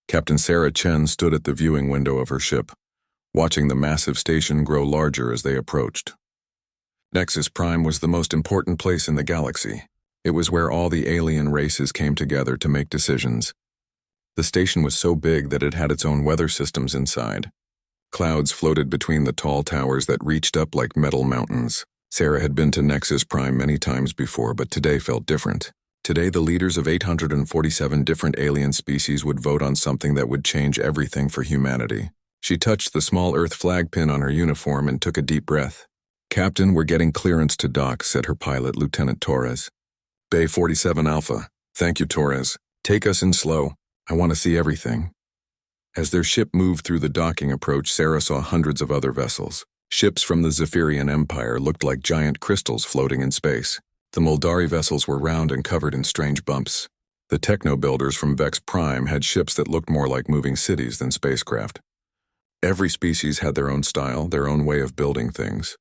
Captain Sarah Chen stood at the viewing window of her ship, watching the massive station grow larger as they approached. Nexus Prime was the most important place in the galaxy. It was where all the alien races came together to make decisions. The station was so big that it had its own weather systems inside. Clouds floated between the tall towers that reached up like metal mountains. Sarah had been to Nexus Prime many times before, but today felt different. Today, the leaders of 847 different alien species would vote on something that would change everything for humanity. She touched the small Earth flag pin on her uniform and took a deep breath. "Captain, we're getting clearance to dock," said her pilot, Lieutenant Torres. "Bay 47 Alpha." "Thank you, Torres. Take us in slow. I want to see everything." As their ship moved through the docking approach, Sarah saw hundreds of other vessels. Ships from the Zephyrian Empire looked like giant crystals floating in space. The Muldari vessels were round and covered in strange bumps. The techno-builders from Vex Prime had ships that looked more like moving cities than spacecraft. Every species had their own style, their own way of building things.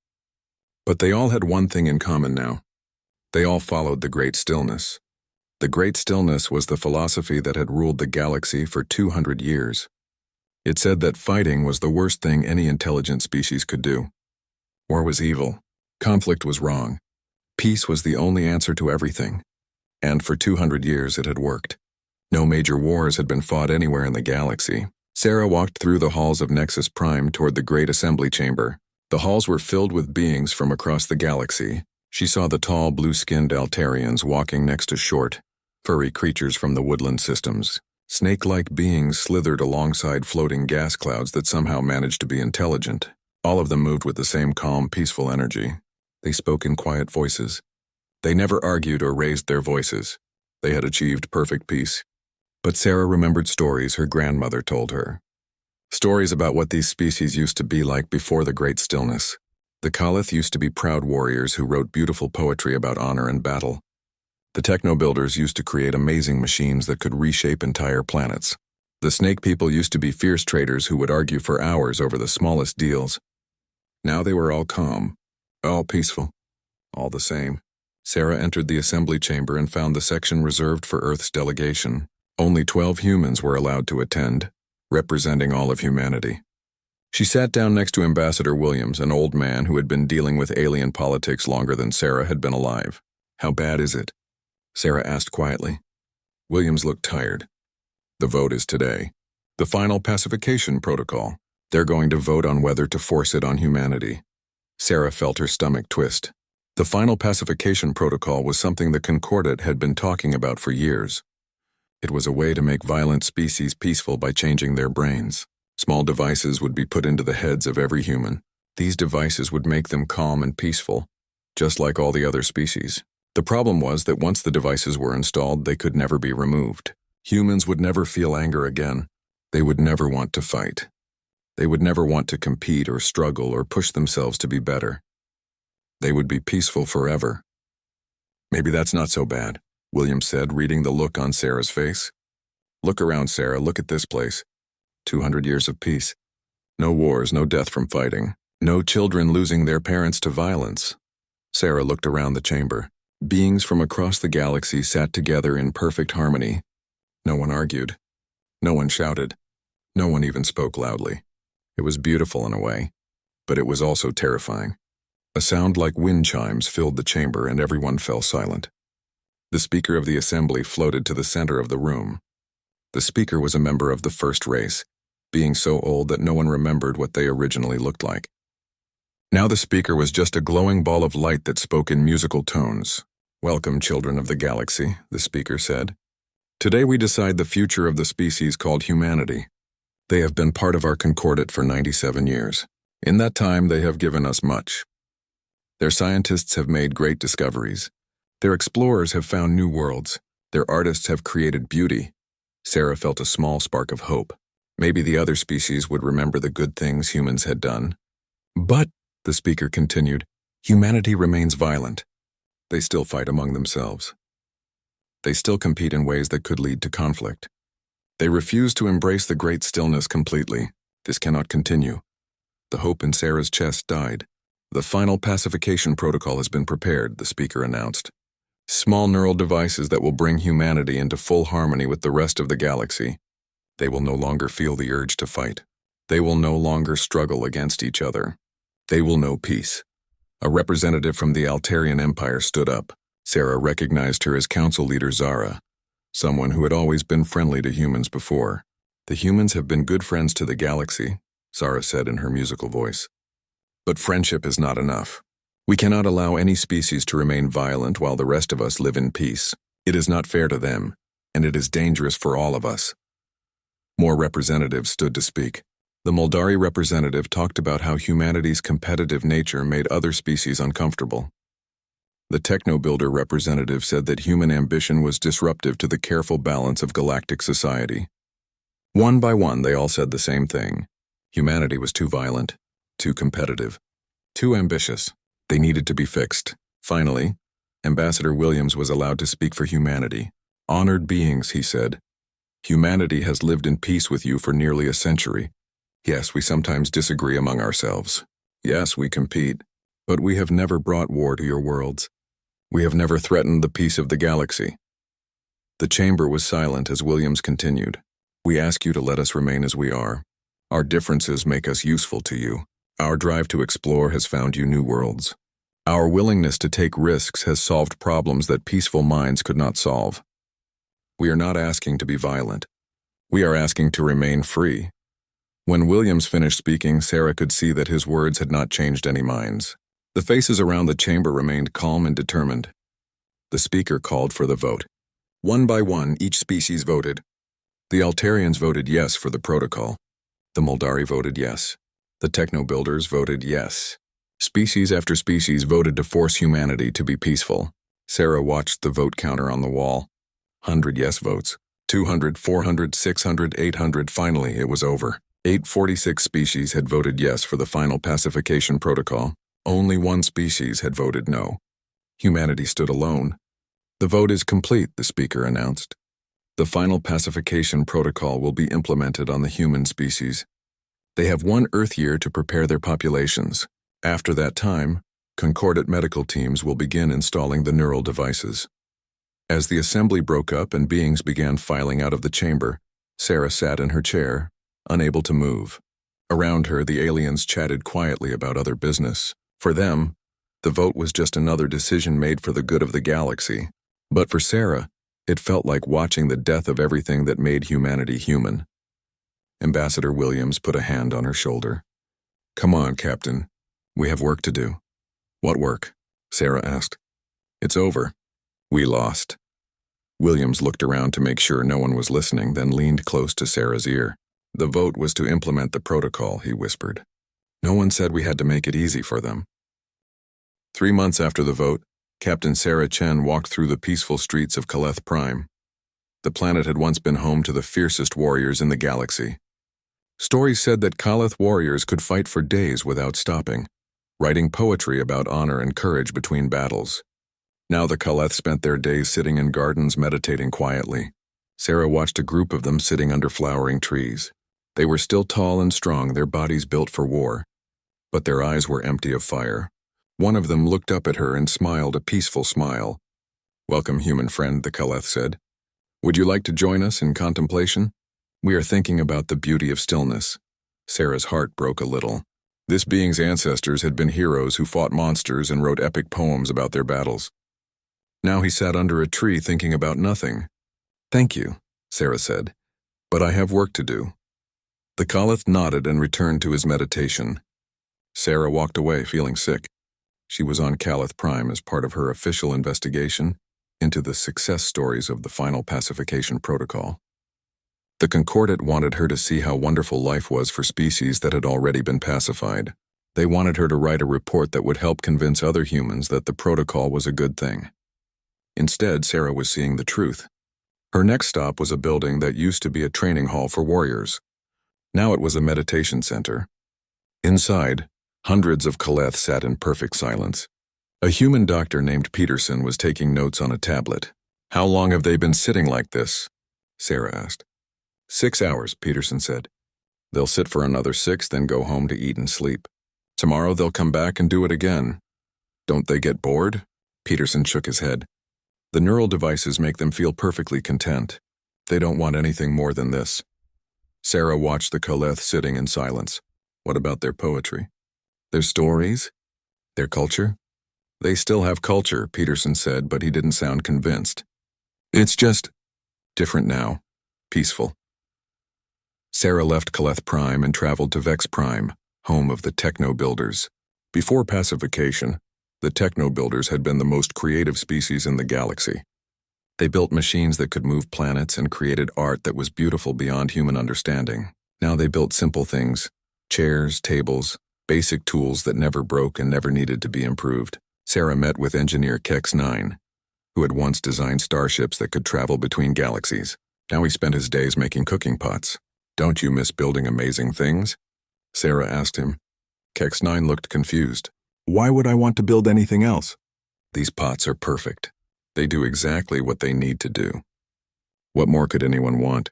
But they all had one thing in common now. They all followed the Great Stillness. The Great Stillness was the philosophy that had ruled the galaxy for 200 years. It said that fighting was the worst thing any intelligent species could do. War was evil. Conflict was wrong. Peace was the only answer to everything. And for 200 years it had worked. No major wars had been fought anywhere in the galaxy. Sarah walked through the halls of Nexus Prime toward the Great Assembly Chamber. The halls were filled with beings from across the galaxy. She saw the tall, blue-skinned Altarians walking next to short, furry creatures from the woodland systems. Snake-like beings slithered alongside floating gas clouds that somehow managed to be intelligent. All of them moved with the same calm, peaceful energy. They spoke in quiet voices. They never argued or raised their voices. They had achieved perfect peace. But Sarah remembered stories her grandmother told her. Stories about what these species used to be like before the Great Stillness. The Kalith used to be proud warriors who wrote beautiful poetry about honor and battle. The techno-builders used to create amazing machines that could reshape entire planets. The snake people used to be fierce traders who would argue for hours over the smallest deals. Now they were all calm, all peaceful, all the same. Sarah entered the assembly chamber and found the section reserved for Earth's delegation. Only 12 humans were allowed to attend, representing all of humanity. She sat down next to Ambassador Williams, an old man who had been dealing with alien politics longer than Sarah had been alive. "How bad is it?" Sarah asked quietly. Williams looked tired. "The vote is today. The final pacification protocol. They're going to vote on whether to force it on humanity." Sarah felt her stomach twist. The final pacification protocol was something the Concordat had been talking about for years. It was a way to make violent species peaceful by changing their brains. Small devices would be put into the heads of every human. These devices would make them calm and peaceful, just like all the other species. The problem was that once the devices were installed, they could never be removed. Humans would never feel anger again. They would never want to fight. They would never want to compete or struggle or push themselves to be better. They would be peaceful forever. "Maybe that's not so bad," William said, reading the look on Sarah's face. "Look around, Sarah. Look at this place. 200 years of peace. No wars, no death from fighting. No children losing their parents to violence." Sarah looked around the chamber. Beings from across the galaxy sat together in perfect harmony. No one argued. No one shouted. No one even spoke loudly. It was beautiful in a way, but it was also terrifying. A sound like wind chimes filled the chamber and everyone fell silent. The speaker of the assembly floated to the center of the room. The speaker was a member of the first race, being so old that no one remembered what they originally looked like. Now the speaker was just a glowing ball of light that spoke in musical tones. "Welcome, children of the galaxy," the speaker said. "Today we decide the future of the species called humanity. They have been part of our Concordat for 97 years. In that time, they have given us much. Their scientists have made great discoveries. Their explorers have found new worlds. Their artists have created beauty." Sarah felt a small spark of hope. Maybe the other species would remember the good things humans had done. "But," the speaker continued, "humanity remains violent. They still fight among themselves. They still compete in ways that could lead to conflict. They refuse to embrace the Great Stillness completely. This cannot continue." The hope in Sarah's chest died. "The final pacification protocol has been prepared," the speaker announced. "Small neural devices that will bring humanity into full harmony with the rest of the galaxy. They will no longer feel the urge to fight. They will no longer struggle against each other. They will know peace. A representative from the Altarian Empire stood up. Sarah recognized her as council leader Zara, someone who had always been friendly to humans before. The humans have been good friends to the galaxy, Zara said in her musical voice. But friendship is not enough. We cannot allow any species to remain violent while the rest of us live in peace. It is not fair to them, and it is dangerous for all of us. More representatives stood to speak. The Moldari representative talked about how humanity's competitive nature made other species uncomfortable. The Techno-Builder representative said that human ambition was disruptive to the careful balance of galactic society. One by one, they all said the same thing. Humanity was too violent, too competitive, too ambitious. They needed to be fixed. Finally, Ambassador Williams was allowed to speak for humanity. Honored beings, he said. Humanity has lived in peace with you for nearly a century. Yes, we sometimes disagree among ourselves. Yes, we compete. But we have never brought war to your worlds. We have never threatened the peace of the galaxy. The chamber was silent as Williams continued. We ask you to let us remain as we are. Our differences make us useful to you. Our drive to explore has found you new worlds. Our willingness to take risks has solved problems that peaceful minds could not solve. We are not asking to be violent. We are asking to remain free. When Williams finished speaking, Sarah could see that his words had not changed any minds. The faces around the chamber remained calm and determined. The speaker called for the vote. One by one, each species voted. The Altarians voted yes for the protocol. The Moldari voted yes. The Techno-Builders voted yes. Species after species voted to force humanity to be peaceful. Sarah watched the vote counter on the wall. 100 yes votes. 200, 400, 600, 800. Finally, it was over. 846 species had voted yes for the final pacification protocol. Only one species had voted no. Humanity stood alone. The vote is complete, the speaker announced. The final pacification protocol will be implemented on the human species. They have 1 Earth year to prepare their populations. After that time, concordant medical teams will begin installing the neural devices. As the assembly broke up and beings began filing out of the chamber, Sarah sat in her chair, unable to move. Around her, the aliens chatted quietly about other business. For them, the vote was just another decision made for the good of the galaxy. But for Sarah, it felt like watching the death of everything that made humanity human. Ambassador Williams put a hand on her shoulder. Come on, Captain. We have work to do. What work? Sarah asked. It's over. We lost. Williams looked around to make sure no one was listening, then leaned close to Sarah's ear. The vote was to implement the protocol, he whispered. No one said we had to make it easy for them. 3 months after the vote, Captain Sarah Chen walked through the peaceful streets of Caleth Prime. The planet had once been home to the fiercest warriors in the galaxy. Stories said that Caleth warriors could fight for days without stopping, writing poetry about honor and courage between battles. Now the Caleth spent their days sitting in gardens meditating quietly. Sarah watched a group of them sitting under flowering trees. They were still tall and strong, their bodies built for war. But their eyes were empty of fire. One of them looked up at her and smiled a peaceful smile. Welcome, human friend, the Caleth said. Would you like to join us in contemplation? We are thinking about the beauty of stillness. Sarah's heart broke a little. This being's ancestors had been heroes who fought monsters and wrote epic poems about their battles. Now he sat under a tree thinking about nothing. Thank you, Sarah said, but I have work to do. The Caleth nodded and returned to his meditation. Sarah walked away feeling sick. She was on Caleth Prime as part of her official investigation into the success stories of the final pacification protocol. The Concordat wanted her to see how wonderful life was for species that had already been pacified. They wanted her to write a report that would help convince other humans that the protocol was a good thing. Instead, Sarah was seeing the truth. Her next stop was a building that used to be a training hall for warriors. Now it was a meditation center. Inside, hundreds of Caleth sat in perfect silence. A human doctor named Peterson was taking notes on a tablet. How long have they been sitting like this? Sarah asked. 6 hours, Peterson said. They'll sit for another 6, then go home to eat and sleep. Tomorrow they'll come back and do it again. Don't they get bored? Peterson shook his head. The neural devices make them feel perfectly content. They don't want anything more than this. Sarah watched the Koleth sitting in silence. What about their poetry? Their stories? Their culture? They still have culture, Peterson said, but he didn't sound convinced. It's just different now. Peaceful. Sarah left Koleth Prime and traveled to Vex Prime, home of the Techno-Builders. Before pacification, the Techno-Builders had been the most creative species in the galaxy. They built machines that could move planets and created art that was beautiful beyond human understanding. Now they built simple things, chairs, tables, basic tools that never broke and never needed to be improved. Sarah met with engineer Kex-9, who had once designed starships that could travel between galaxies. Now he spent his days making cooking pots. Don't you miss building amazing things? Sarah asked him. Kex-9 looked confused. Why would I want to build anything else? These pots are perfect. They do exactly what they need to do. What more could anyone want?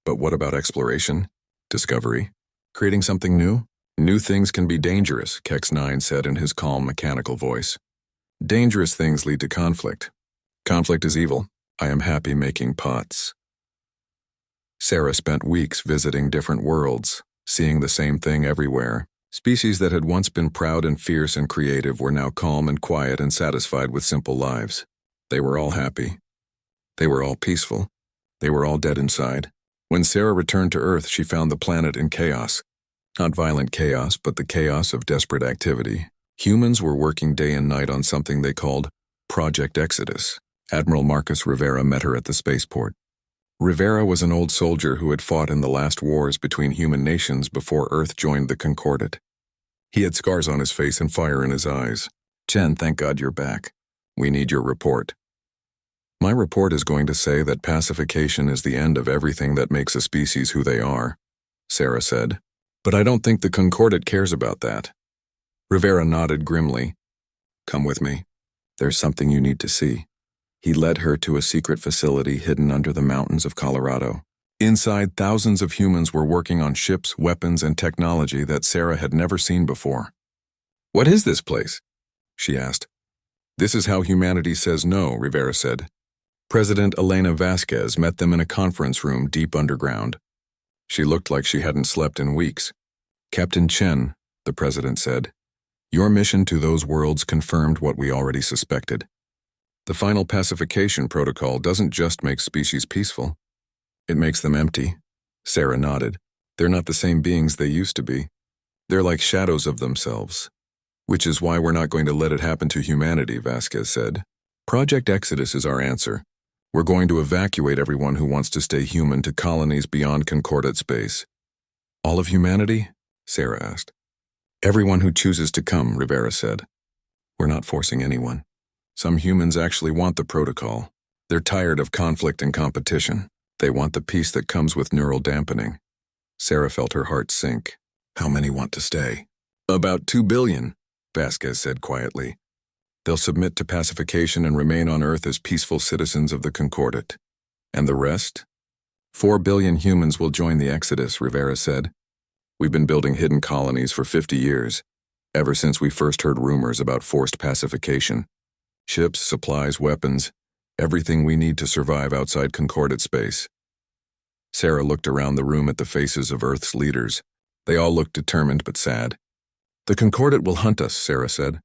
But what about exploration? Discovery? Creating something new? New things can be dangerous, Kex-9 said in his calm, mechanical voice. Dangerous things lead to conflict. Conflict is evil. I am happy making pots. Sarah spent weeks visiting different worlds, seeing the same thing everywhere. Species that had once been proud and fierce and creative were now calm and quiet and satisfied with simple lives. They were all happy. They were all peaceful. They were all dead inside. When Sarah returned to Earth, she found the planet in chaos. Not violent chaos, but the chaos of desperate activity. Humans were working day and night on something they called Project Exodus. Admiral Marcus Rivera met her at the spaceport. Rivera was an old soldier who had fought in the last wars between human nations before Earth joined the Concordat. He had scars on his face and fire in his eyes. Chen, thank God you're back. We need your report. My report is going to say that pacification is the end of everything that makes a species who they are, Sarah said. But I don't think the Concordat cares about that. Rivera nodded grimly. Come with me. There's something you need to see. He led her to a secret facility hidden under the mountains of Colorado. Inside, thousands of humans were working on ships, weapons, and technology that Sarah had never seen before. What is this place? She asked. This is how humanity says no, Rivera said. President Elena Vasquez met them in a conference room deep underground. She looked like she hadn't slept in weeks. Captain Chen, the president said, your mission to those worlds confirmed what we already suspected. The final pacification protocol doesn't just make species peaceful. It makes them empty. Sarah nodded. They're not the same beings they used to be. They're like shadows of themselves. Which is why we're not going to let it happen to humanity, Vasquez said. Project Exodus is our answer. We're going to evacuate everyone who wants to stay human to colonies beyond Concordat space. All of humanity? Sarah asked. Everyone who chooses to come, Rivera said. We're not forcing anyone. Some humans actually want the protocol. They're tired of conflict and competition. They want the peace that comes with neural dampening. Sarah felt her heart sink. How many want to stay? About 2 billion, Vasquez said quietly. They'll submit to pacification and remain on Earth as peaceful citizens of the Concordat. And the rest? 4 billion humans will join the Exodus, Rivera said. We've been building hidden colonies for 50 years, ever since we first heard rumors about forced pacification. Ships, supplies, weapons, everything we need to survive outside Concordat space. Sarah looked around the room at the faces of Earth's leaders. They all looked determined but sad. The Concordat will hunt us, Sarah said.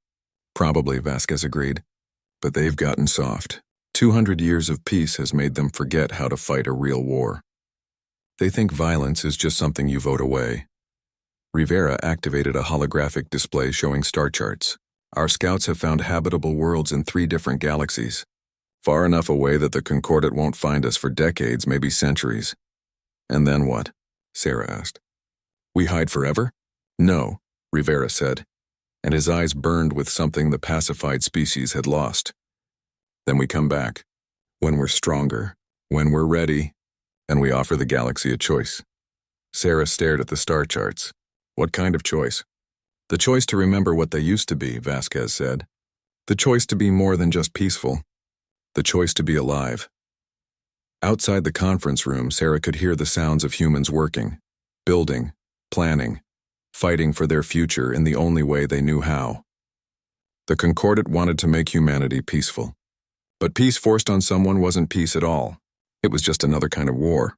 Probably, Vasquez agreed. But they've gotten soft. 200 years of peace has made them forget how to fight a real war. They think violence is just something you vote away. Rivera activated a holographic display showing star charts. Our scouts have found habitable worlds in 3 different galaxies. Far enough away that the Concordat won't find us for decades, maybe centuries. And then what? Sarah asked. We hide forever? No, Rivera said, and his eyes burned with something the pacified species had lost. Then we come back, when we're stronger, when we're ready, and we offer the galaxy a choice. Sarah stared at the star charts. What kind of choice? The choice to remember what they used to be, Vasquez said. The choice to be more than just peaceful. The choice to be alive. Outside the conference room, Sarah could hear the sounds of humans working, building, planning, fighting for their future in the only way they knew how. The Concordat wanted to make humanity peaceful. But peace forced on someone wasn't peace at all. It was just another kind of war.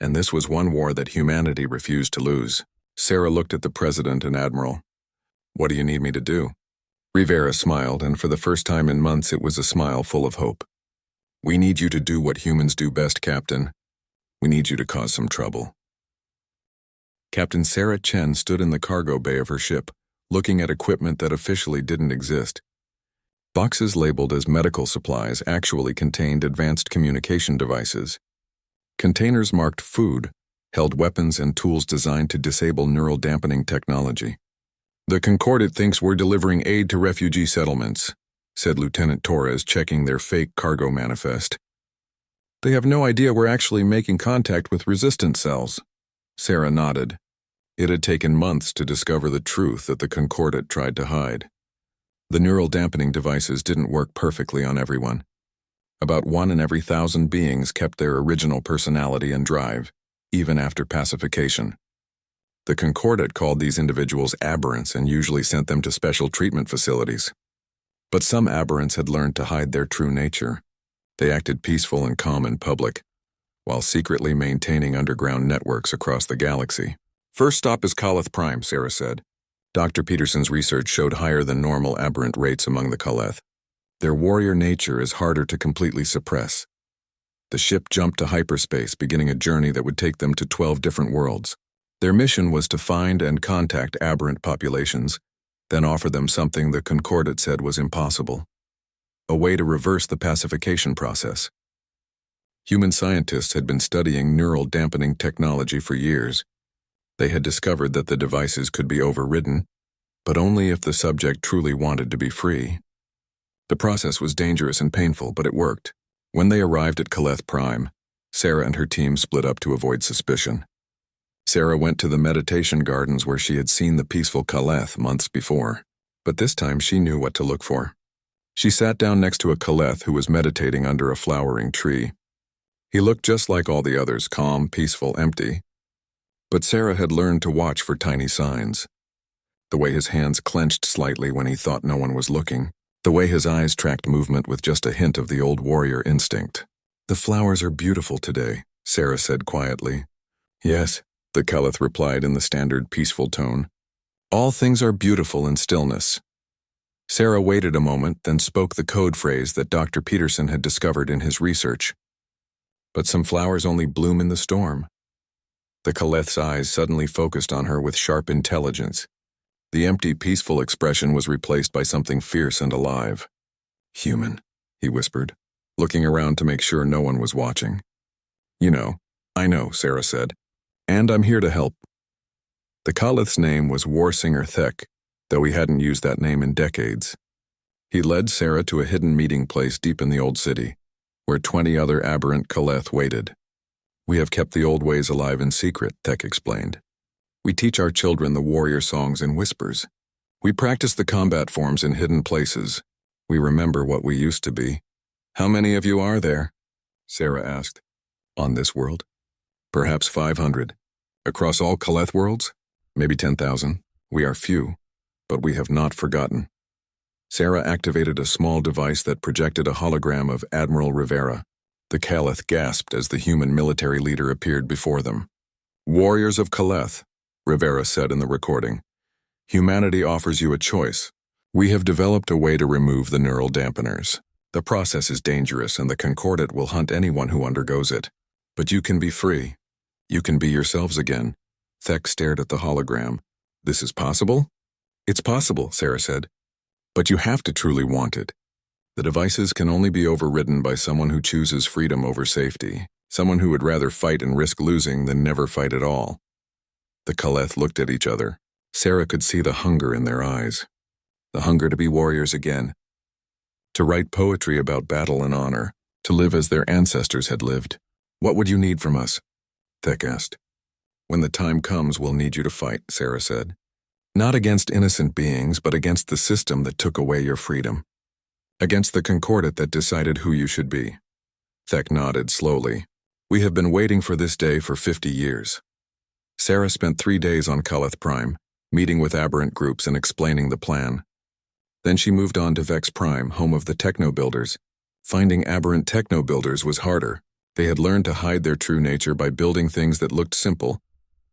And this was one war that humanity refused to lose. Sarah looked at the president and admiral. What do you need me to do? Rivera smiled, and for the first time in months it was a smile full of hope. We need you to do what humans do best, Captain. We need you to cause some trouble. Captain Sarah Chen stood in the cargo bay of her ship, looking at equipment that officially didn't exist. Boxes labeled as medical supplies actually contained advanced communication devices. Containers marked food held weapons and tools designed to disable neural dampening technology. The Concordat thinks we're delivering aid to refugee settlements, said Lieutenant Torres, checking their fake cargo manifest. They have no idea we're actually making contact with resistance cells. Sarah nodded. It had taken months to discover the truth that the Concordat tried to hide. The neural dampening devices didn't work perfectly on everyone. About 1 in every 1,000 beings kept their original personality and drive, even after pacification. The Concordat called these individuals aberrants and usually sent them to special treatment facilities. But some aberrants had learned to hide their true nature. They acted peaceful and calm in public, while secretly maintaining underground networks across the galaxy. First stop is Kaleth Prime, Sarah said. Dr. Peterson's research showed higher than normal aberrant rates among the Kaleth. Their warrior nature is harder to completely suppress. The ship jumped to hyperspace, beginning a journey that would take them to 12 different worlds. Their mission was to find and contact aberrant populations, then offer them something the Concordat said was impossible: a way to reverse the pacification process. Human scientists had been studying neural dampening technology for years. They had discovered that the devices could be overridden, but only if the subject truly wanted to be free. The process was dangerous and painful, but it worked. When they arrived at Kaleth Prime, Sarah and her team split up to avoid suspicion. Sarah went to the meditation gardens where she had seen the peaceful Kaleth months before, but this time she knew what to look for. She sat down next to a Kaleth who was meditating under a flowering tree. He looked just like all the others, calm, peaceful, empty. But Sarah had learned to watch for tiny signs. The way his hands clenched slightly when he thought no one was looking. The way his eyes tracked movement with just a hint of the old warrior instinct. The flowers are beautiful today, Sarah said quietly. Yes, the Kaleth replied in the standard peaceful tone. All things are beautiful in stillness. Sarah waited a moment, then spoke the code phrase that Dr. Peterson had discovered in his research. But some flowers only bloom in the storm. The Kaleth's eyes suddenly focused on her with sharp intelligence. The empty, peaceful expression was replaced by something fierce and alive. Human, he whispered, looking around to make sure no one was watching. I know, Sarah said. And I'm here to help. The Kaleth's name was Warsinger Thek, though he hadn't used that name in decades. He led Sarah to a hidden meeting place deep in the old city, where 20 other aberrant Kaleth waited. We have kept the old ways alive in secret, Thek explained. We teach our children the warrior songs in whispers. We practice the combat forms in hidden places. We remember what we used to be. How many of you are there? Sarah asked. On this world? Perhaps 500. Across all Kaleth worlds? Maybe 10,000. We are few, but we have not forgotten. Sarah activated a small device that projected a hologram of Admiral Rivera. The Kaleth gasped as the human military leader appeared before them. Warriors of Kaleth, Rivera said in the recording. Humanity offers you a choice. We have developed a way to remove the neural dampeners. The process is dangerous and the Concordat will hunt anyone who undergoes it. But you can be free. You can be yourselves again. Thek stared at the hologram. This is possible? It's possible, Sarah said. But you have to truly want it. The devices can only be overridden by someone who chooses freedom over safety, someone who would rather fight and risk losing than never fight at all. The Kaleth looked at each other. Sarah could see the hunger in their eyes. The hunger to be warriors again. To write poetry about battle and honor, to live as their ancestors had lived. What would you need from us? Thek asked. When the time comes, we'll need you to fight, Sarah said. Not against innocent beings, but against the system that took away your freedom. Against the Concordat that decided who you should be. Thek nodded slowly. We have been waiting for this day for 50 years. Sarah spent 3 days on Kaleth Prime, meeting with aberrant groups and explaining the plan. Then she moved on to Vex Prime, home of the techno-builders. Finding aberrant techno-builders was harder. They had learned to hide their true nature by building things that looked simple,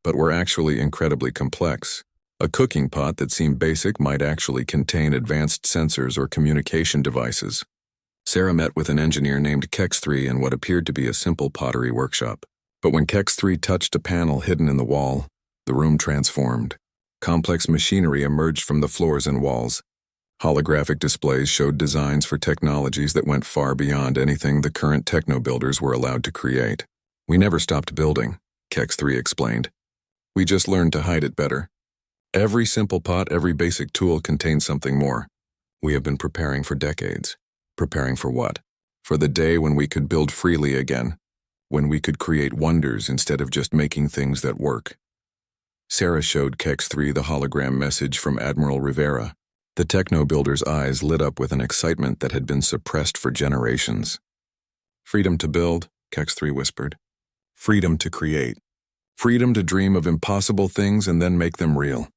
but were actually incredibly complex. A cooking pot that seemed basic might actually contain advanced sensors or communication devices. Sarah met with an engineer named Kex3 in what appeared to be a simple pottery workshop. But when Kex3 touched a panel hidden in the wall, the room transformed. Complex machinery emerged from the floors and walls. Holographic displays showed designs for technologies that went far beyond anything the current techno-builders were allowed to create. "We never stopped building," Kex3 explained. "We just learned to hide it better. Every simple pot, every basic tool contains something more. We have been preparing for decades." Preparing for what? For the day when we could build freely again, when we could create wonders instead of just making things that work. Sarah showed Kex3 the hologram message from Admiral Rivera. The techno-builder's eyes lit up with an excitement that had been suppressed for generations. "Freedom to build," Kex3 whispered. "Freedom to create. Freedom to dream of impossible things and then make them real."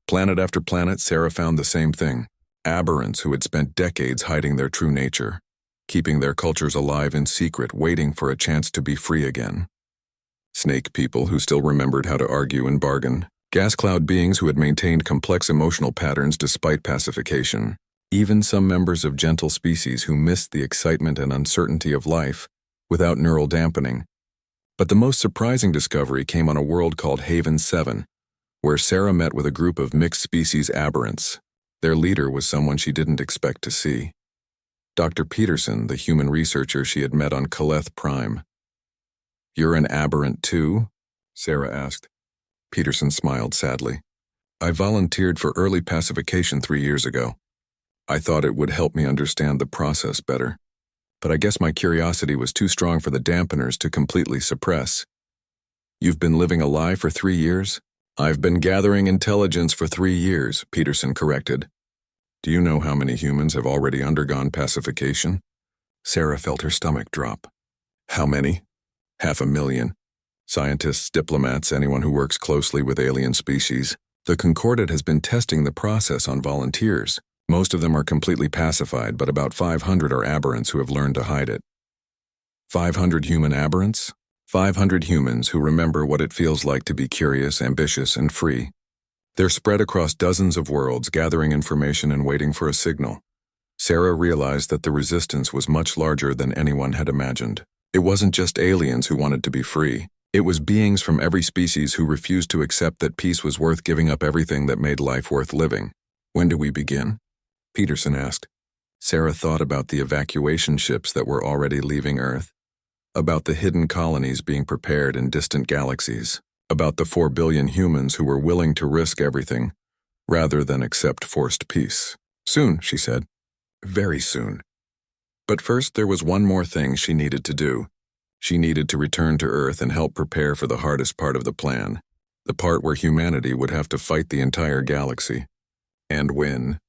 Planet after planet, Sarah found the same thing. Aberrants who had spent decades hiding their true nature, keeping their cultures alive in secret, waiting for a chance to be free again. Snake people who still remembered how to argue and bargain. Gas cloud beings who had maintained complex emotional patterns despite pacification. Even some members of gentle species who missed the excitement and uncertainty of life without neural dampening. But the most surprising discovery came on a world called Haven 7, where Sarah met with a group of mixed species aberrants. Their leader was someone she didn't expect to see. Dr. Peterson, the human researcher she had met on Caleth Prime. "You're an aberrant too?" Sarah asked. Peterson smiled sadly. "I volunteered for early pacification 3 years ago. I thought it would help me understand the process better. But I guess my curiosity was too strong for the dampeners to completely suppress." "You've been living a lie for 3 years?" "I've been gathering intelligence for 3 years, Peterson corrected. "Do you know how many humans have already undergone pacification?" Sarah felt her stomach drop. "How many?" "500,000. Scientists, diplomats, anyone who works closely with alien species. The Concordat has been testing the process on volunteers. Most of them are completely pacified, but about 500 are aberrants who have learned to hide it." 500 human aberrants? 500 humans who remember what it feels like to be curious, ambitious, and free. They're spread across dozens of worlds, gathering information and waiting for a signal. Sarah realized that the resistance was much larger than anyone had imagined. It wasn't just aliens who wanted to be free. It was beings from every species who refused to accept that peace was worth giving up everything that made life worth living. "When do we begin?" Peterson asked. Sarah thought about the evacuation ships that were already leaving Earth, about the hidden colonies being prepared in distant galaxies, about the 4 billion humans who were willing to risk everything rather than accept forced peace. "Soon," she said. "Very soon." But first there was one more thing she needed to do. She needed to return to Earth and help prepare for the hardest part of the plan, the part where humanity would have to fight the entire galaxy. And win.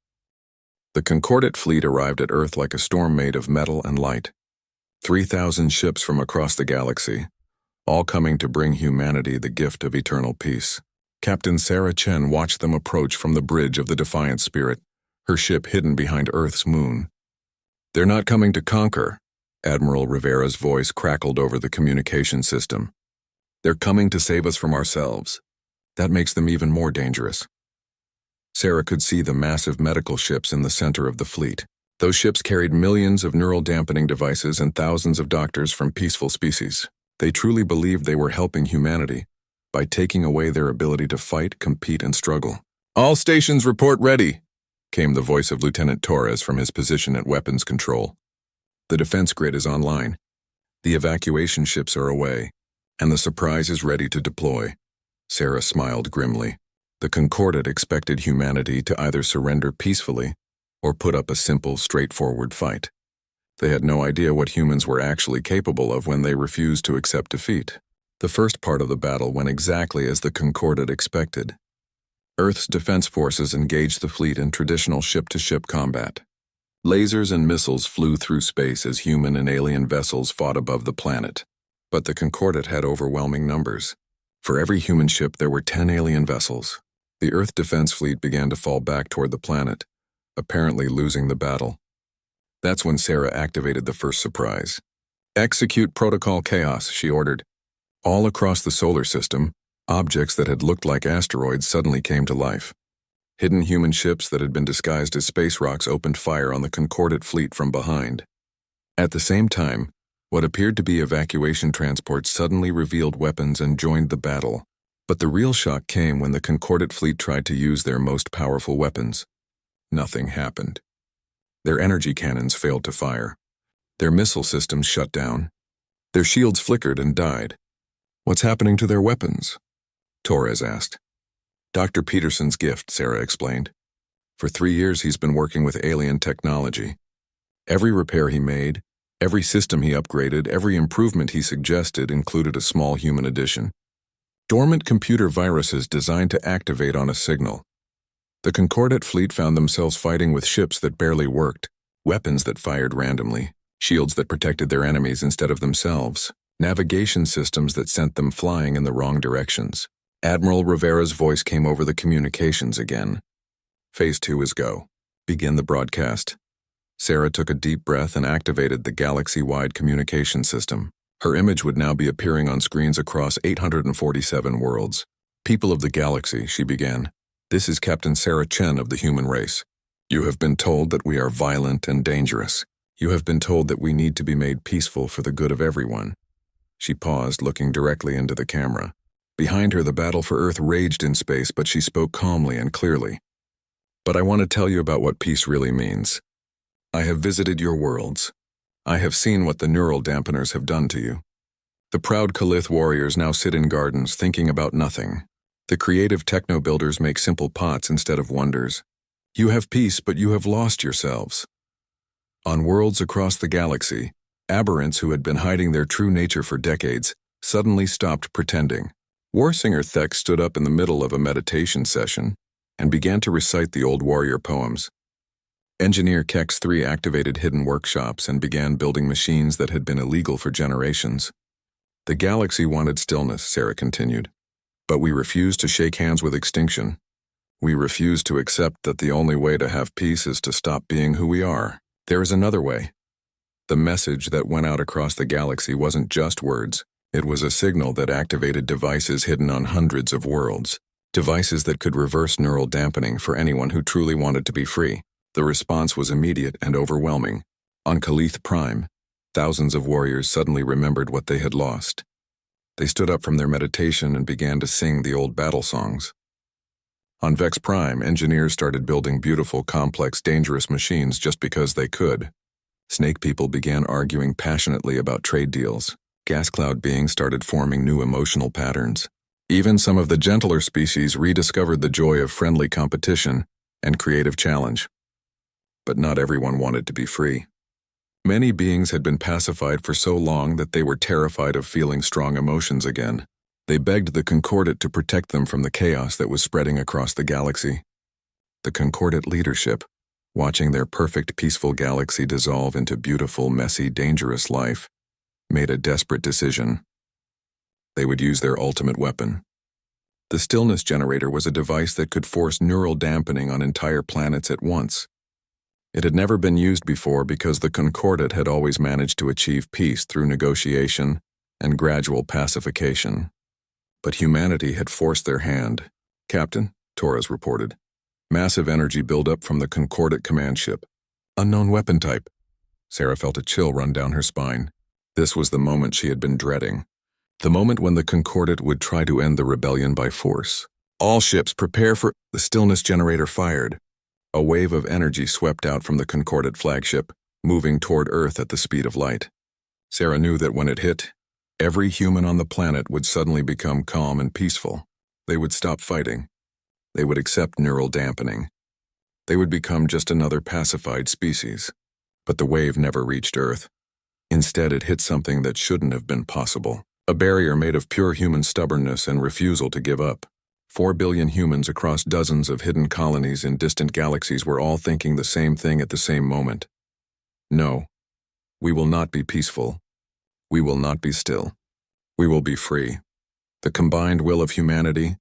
The Concordat fleet arrived at Earth like a storm made of metal and light. 3,000 ships from across the galaxy, all coming to bring humanity the gift of eternal peace. Captain Sarah Chen watched them approach from the bridge of the Defiant Spirit, her ship hidden behind Earth's moon. "They're not coming to conquer," Admiral Rivera's voice crackled over the communication system. "They're coming to save us from ourselves. That makes them even more dangerous." Sarah could see the massive medical ships in the center of the fleet. Those ships carried millions of neural dampening devices and thousands of doctors from peaceful species. They truly believed they were helping humanity by taking away their ability to fight, compete, and struggle. "All stations report ready," came the voice of Lieutenant Torres from his position at weapons control. "The defense grid is online. The evacuation ships are away, and the surprise is ready to deploy." Sarah smiled grimly. The Concordat expected humanity to either surrender peacefully or put up a simple, straightforward fight. They had no idea what humans were actually capable of when they refused to accept defeat. The first part of the battle went exactly as the Concordat expected. Earth's defense forces engaged the fleet in traditional ship-to-ship combat. Lasers and missiles flew through space as human and alien vessels fought above the planet. But the Concordat had overwhelming numbers. For every human ship, there were 10 alien vessels. The Earth defense fleet began to fall back toward the planet, apparently losing the battle. That's when Sarah activated the first surprise. Execute Protocol Chaos, she ordered. All across the solar system, objects that had looked like asteroids suddenly came to life. Hidden human ships that had been disguised as space rocks opened fire on the Concordate fleet from behind. At the same time, what appeared to be evacuation transports suddenly revealed weapons and joined the battle. But the real shock came when the Concordate fleet tried to use their most powerful weapons. Nothing happened. Their energy cannons failed to fire. Their missile systems shut down. Their shields flickered and died. What's happening to their weapons? Torres asked. Dr. Peterson's gift, Sarah explained. For 3 years he's been working with alien technology. Every repair he made, every system he upgraded, every improvement he suggested included a small human addition. Dormant computer viruses designed to activate on a signal. The Concordate fleet found themselves fighting with ships that barely worked, weapons that fired randomly, shields that protected their enemies instead of themselves, navigation systems that sent them flying in the wrong directions. Admiral Rivera's voice came over the communications again. Phase 2 is go. Begin the broadcast. Sarah took a deep breath and activated the galaxy-wide communication system. Her image would now be appearing on screens across 847 worlds. People of the galaxy, she began. This is Captain Sarah Chen of the human race. You have been told that we are violent and dangerous. You have been told that we need to be made peaceful for the good of everyone. She paused, looking directly into the camera. Behind her, the battle for Earth raged in space, but she spoke calmly and clearly. But I want to tell you about what peace really means. I have visited your worlds. I have seen what the neural dampeners have done to you. The proud Kalith warriors now sit in gardens thinking about nothing. The creative techno-builders make simple pots instead of wonders. You have peace, but you have lost yourselves. On worlds across the galaxy, aberrants who had been hiding their true nature for decades suddenly stopped pretending. Warsinger Thek stood up in the middle of a meditation session and began to recite the old warrior poems. Engineer Kex 3 activated hidden workshops and began building machines that had been illegal for generations. The galaxy wanted stillness, Sarah continued. But we refused to shake hands with extinction. We refused to accept that the only way to have peace is to stop being who we are. There is another way. The message that went out across the galaxy wasn't just words. It was a signal that activated devices hidden on hundreds of worlds, devices that could reverse neural dampening for anyone who truly wanted to be free. The response was immediate and overwhelming. On Kalith Prime, thousands of warriors suddenly remembered what they had lost. They stood up from their meditation and began to sing the old battle songs. On Vex Prime, engineers started building beautiful, complex, dangerous machines just because they could. Snake people began arguing passionately about trade deals. Gas cloud beings started forming new emotional patterns. Even some of the gentler species rediscovered the joy of friendly competition and creative challenge. But not everyone wanted to be free. Many beings had been pacified for so long that they were terrified of feeling strong emotions again. They begged the Concordate to protect them from the chaos that was spreading across the galaxy. The Concordate leadership, watching their perfect, peaceful galaxy dissolve into beautiful, messy, dangerous life, made a desperate decision. They would use their ultimate weapon. The Stillness generator was a device that could force neural dampening on entire planets at once. It had never been used before because the Concordate had always managed to achieve peace through negotiation and gradual pacification. But humanity had forced their hand. Captain, Torres reported. Massive energy buildup from the Concordate command ship. Unknown weapon type. Sarah felt a chill run down her spine. This was the moment she had been dreading. The moment when the Concordate would try to end the rebellion by force. All ships prepare for... The Stillness generator fired. A wave of energy swept out from the Concordate flagship, moving toward Earth at the speed of light. Sarah knew that when it hit, every human on the planet would suddenly become calm and peaceful. They would stop fighting. They would accept neural dampening. They would become just another pacified species. But the wave never reached Earth. Instead, it hit something that shouldn't have been possible. A barrier made of pure human stubbornness and refusal to give up. 4 billion humans across dozens of hidden colonies in distant galaxies were all thinking the same thing at the same moment. No, we will not be peaceful. We will not be still. We will be free. The combined will of humanity,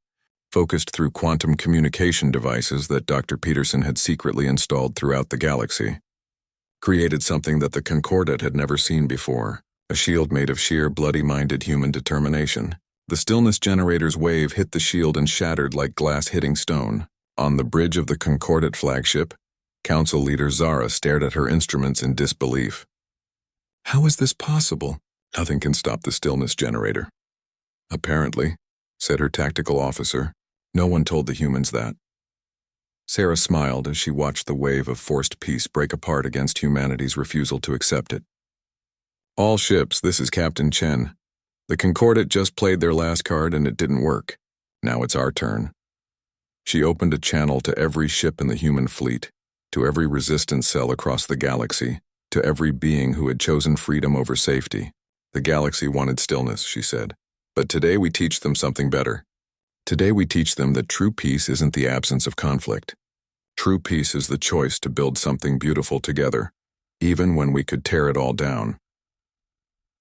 focused through quantum communication devices that Dr. Peterson had secretly installed throughout the galaxy, created something that the Concordate had never seen before. a shield made of sheer bloody-minded human determination. The Stillness generator's wave hit the shield and shattered like glass hitting stone. On the bridge of the Concordat flagship, Council Leader Zara stared at her instruments in disbelief. How is this possible? Nothing can stop the Stillness generator. Apparently, said her tactical officer. No one told the humans that. Sarah smiled as she watched the wave of forced peace break apart against humanity's refusal to accept it. All ships, this is Captain Chen. The Concordat just played their last card and it didn't work. Now it's our turn. She opened a channel to every ship in the human fleet, to every resistance cell across the galaxy, to every being who had chosen freedom over safety. The galaxy wanted stillness, she said. But today we teach them something better. Today we teach them that true peace isn't the absence of conflict. True peace is the choice to build something beautiful together, even when we could tear it all down.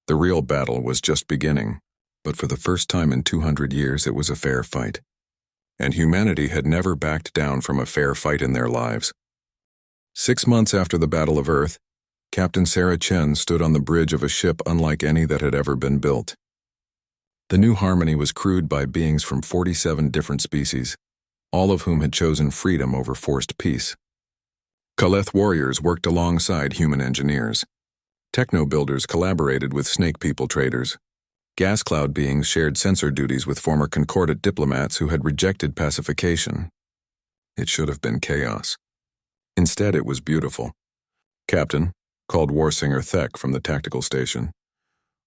The real battle was just beginning, but for the first time in 200 years it was a fair fight. And humanity had never backed down from a fair fight in their lives. 6 months after the Battle of Earth, Captain Sarah Chen stood on the bridge of a ship unlike any that had ever been built. The new Harmony was crewed by beings from 47 different species, all of whom had chosen freedom over forced peace. Kaleth warriors worked alongside human engineers. Techno-builders collaborated with snake people traders. Gas cloud beings shared sensor duties with former Concordat diplomats who had rejected pacification. It should have been chaos. Instead, it was beautiful. Captain, called Warsinger Thek from the tactical station.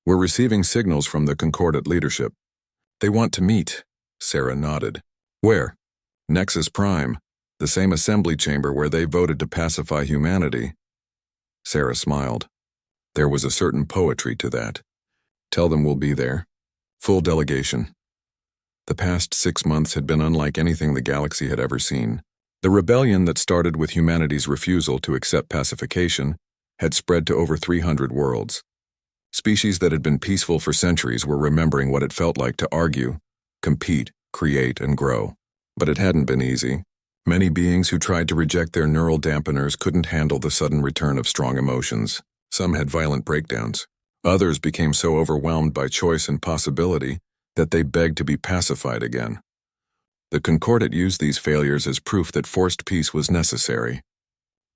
We're receiving signals from the Concordat leadership. They want to meet. Sarah nodded. Where? Nexus Prime, the same assembly chamber where they voted to pacify humanity. Sarah smiled. There was a certain poetry to that. Tell them we'll be there. Full delegation. The past 6 months had been unlike anything the galaxy had ever seen. The rebellion that started with humanity's refusal to accept pacification had spread to over 300 worlds. Species that had been peaceful for centuries were remembering what it felt like to argue, compete, create, and grow. But it hadn't been easy. Many beings who tried to reject their neural dampeners couldn't handle the sudden return of strong emotions. Some had violent breakdowns. Others became so overwhelmed by choice and possibility that they begged to be pacified again. The Concordat used these failures as proof that forced peace was necessary.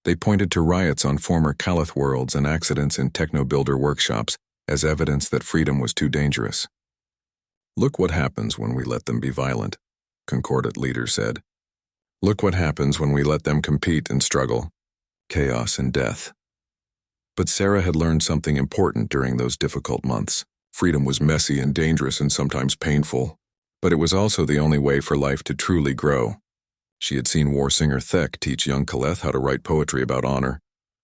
They pointed to riots on former Kaleth worlds and accidents in techno-builder workshops as evidence that freedom was too dangerous. Look what happens when we let them be violent, Concordat leader said. Look what happens when we let them compete and struggle. Chaos and death. But Sarah had learned something important during those difficult months. Freedom was messy and dangerous and sometimes painful, but it was also the only way for life to truly grow. She had seen Warsinger Thek teach young Kaleth how to write poetry about honor,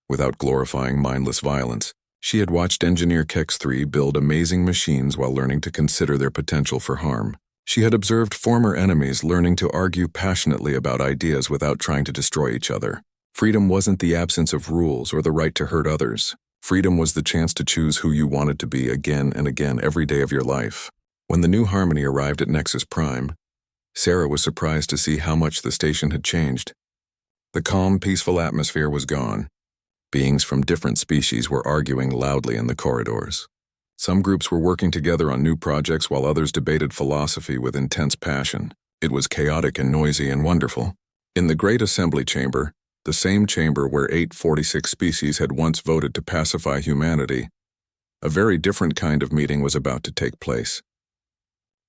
without glorifying mindless violence. She had watched engineer Kex 3 build amazing machines while learning to consider their potential for harm. She had observed former enemies learning to argue passionately about ideas without trying to destroy each other. Freedom wasn't the absence of rules or the right to hurt others. Freedom was the chance to choose who you wanted to be again and again every day of your life. When the new Harmony arrived at Nexus Prime, Sarah was surprised to see how much the station had changed. The calm, peaceful atmosphere was gone. Beings from different species were arguing loudly in the corridors. Some groups were working together on new projects while others debated philosophy with intense passion. It was chaotic and noisy and wonderful. In the Great Assembly Chamber, the same chamber where 846 species had once voted to pacify humanity, a very different kind of meeting was about to take place.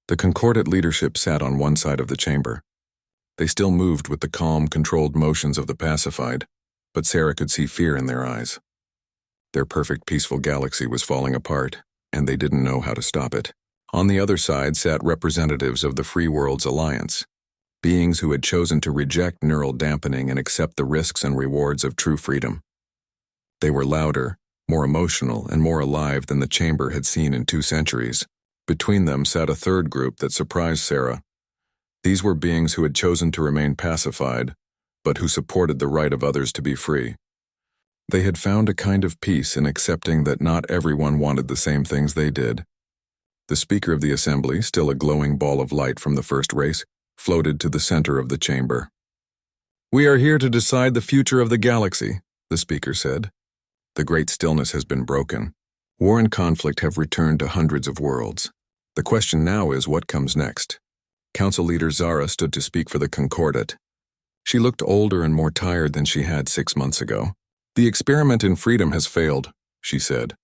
The Concordat leadership sat on one side of the chamber. They still moved with the calm, controlled motions of the pacified, but Sarah could see fear in their eyes. Their perfect, peaceful galaxy was falling apart, and they didn't know how to stop it. On the other side sat representatives of the Free Worlds Alliance, beings who had chosen to reject neural dampening and accept the risks and rewards of true freedom. They were louder, more emotional, and more alive than the chamber had seen in 2 centuries. Between them sat a third group that surprised Sarah. These were beings who had chosen to remain pacified, but who supported the right of others to be free. They had found a kind of peace in accepting that not everyone wanted the same things they did. The speaker of the assembly, still a glowing ball of light from the first race, floated to the center of the chamber. "We are here to decide the future of the galaxy," the speaker said. "The great stillness has been broken. War and conflict have returned to hundreds of worlds. The question now is what comes next? Council leader Zara stood to speak for the Concordat. She looked older and more tired than she had 6 months ago. The experiment in freedom has failed, she said.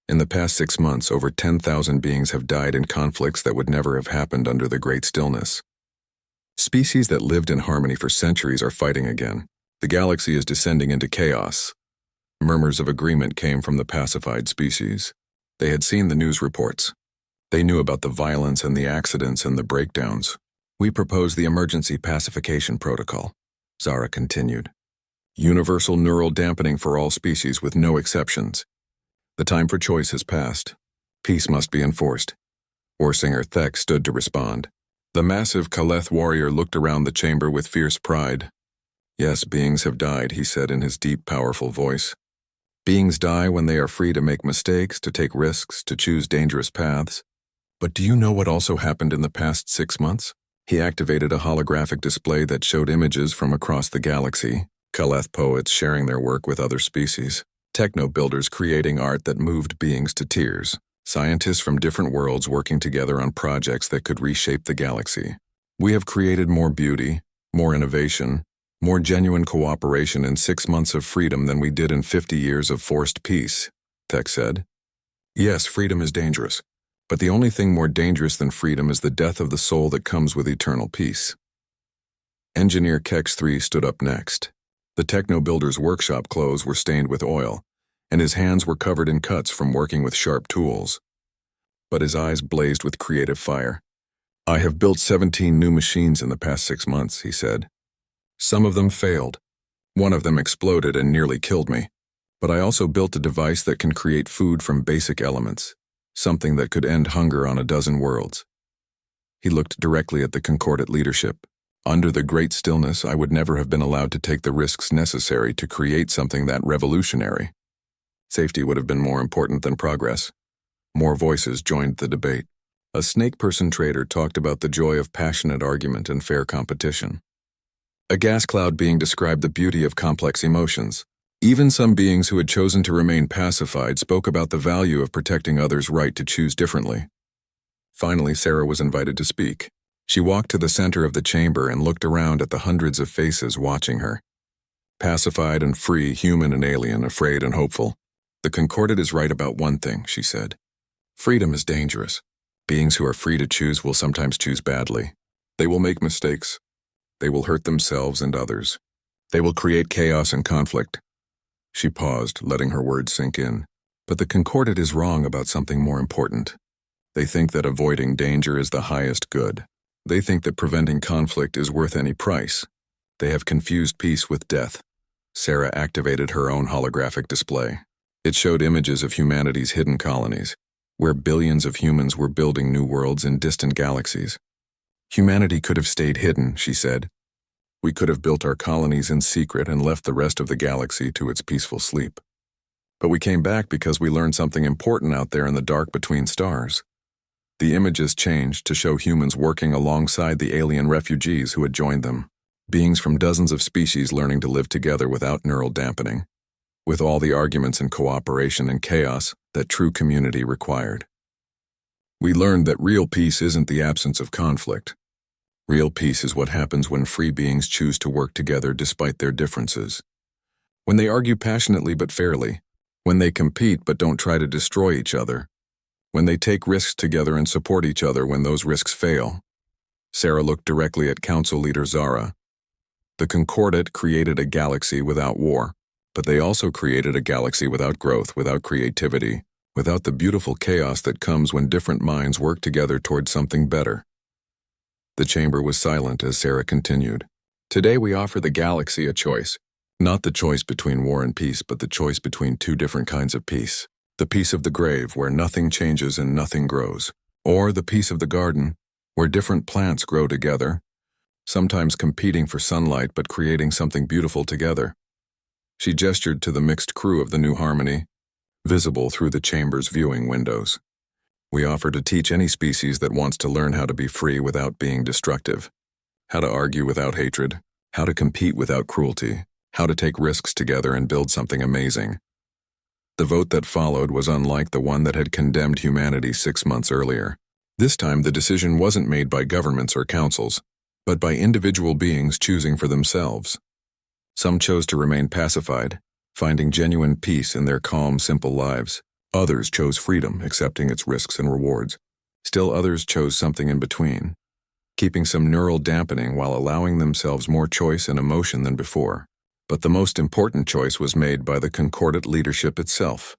In the past 6 months, over 10,000 beings have died in conflicts that would never have happened under the Great Stillness. Species that lived in harmony for centuries are fighting again. The galaxy is descending into chaos. Murmurs of agreement came from the pacified species. They had seen the news reports. They knew about the violence and the accidents and the breakdowns. We propose the emergency pacification protocol, Zara continued. Universal neural dampening for all species with no exceptions. The time for choice has passed. Peace must be enforced. Warsinger Thek stood to respond. The massive Kaleth warrior looked around the chamber with fierce pride. Yes, beings have died, he said in his deep, powerful voice. Beings die when they are free to make mistakes, to take risks, to choose dangerous paths. But do you know what also happened in the past 6 months? He activated a holographic display that showed images from across the galaxy, Kaleth poets sharing their work with other species, techno-builders creating art that moved beings to tears, scientists from different worlds working together on projects that could reshape the galaxy. We have created more beauty, more innovation, more genuine cooperation in 6 months of freedom than we did in 50 years of forced peace, Thek said. Yes, freedom is dangerous. But the only thing more dangerous than freedom is the death of the soul that comes with eternal peace. Engineer Kex 3 stood up next. The techno-builder's workshop clothes were stained with oil, and his hands were covered in cuts from working with sharp tools. But his eyes blazed with creative fire. I have built 17 new machines in the past 6 months, he said. Some of them failed. One of them exploded and nearly killed me. But I also built a device that can create food from basic elements. Something that could end hunger on a dozen worlds. He looked directly at the Concordat leadership. Under the Great Stillness, I would never have been allowed to take the risks necessary to create something that revolutionary. Safety would have been more important than progress. More voices joined the debate. A snake person trader talked about the joy of passionate argument and fair competition. A gas cloud being described the beauty of complex emotions. Even some beings who had chosen to remain pacified spoke about the value of protecting others' right to choose differently. Finally, Sarah was invited to speak. She walked to the center of the chamber and looked around at the hundreds of faces watching her. Pacified and free, human and alien, afraid and hopeful. The Concordat is right about one thing, she said. Freedom is dangerous. Beings who are free to choose will sometimes choose badly. They will make mistakes. They will hurt themselves and others. They will create chaos and conflict. She paused, letting her words sink in. But the Concordat is wrong about something more important. They think that avoiding danger is the highest good. They think that preventing conflict is worth any price. They have confused peace with death. Sarah activated her own holographic display. It showed images of humanity's hidden colonies, where billions of humans were building new worlds in distant galaxies. Humanity could have stayed hidden, she said. We could have built our colonies in secret and left the rest of the galaxy to its peaceful sleep. But we came back because we learned something important out there in the dark between stars. The images changed to show humans working alongside the alien refugees who had joined them, beings from dozens of species learning to live together without neural dampening, with all the arguments and cooperation and chaos that true community required. We learned that real peace isn't the absence of conflict. Real peace is what happens when free beings choose to work together despite their differences. When they argue passionately but fairly. When they compete but don't try to destroy each other. When they take risks together and support each other when those risks fail. Sarah looked directly at Council Leader Zara. The Concordat created a galaxy without war, but they also created a galaxy without growth, without creativity, without the beautiful chaos that comes when different minds work together towards something better. The chamber was silent as Sarah continued. Today we offer the galaxy a choice. Not the choice between war and peace, but the choice between two different kinds of peace. The peace of the grave, where nothing changes and nothing grows. Or the peace of the garden, where different plants grow together, sometimes competing for sunlight but creating something beautiful together. She gestured to the mixed crew of the new harmony, visible through the chamber's viewing windows. We offer to teach any species that wants to learn how to be free without being destructive, how to argue without hatred, how to compete without cruelty, how to take risks together and build something amazing. The vote that followed was unlike the one that had condemned humanity 6 months earlier. This time, the decision wasn't made by governments or councils, but by individual beings choosing for themselves. Some chose to remain pacified, finding genuine peace in their calm, simple lives. Others chose freedom, accepting its risks and rewards. Still others chose something in between, keeping some neural dampening while allowing themselves more choice and emotion than before. But the most important choice was made by the concordant leadership itself.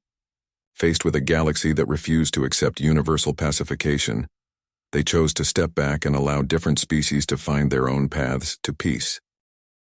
Faced with a galaxy that refused to accept universal pacification, they chose to step back and allow different species to find their own paths to peace.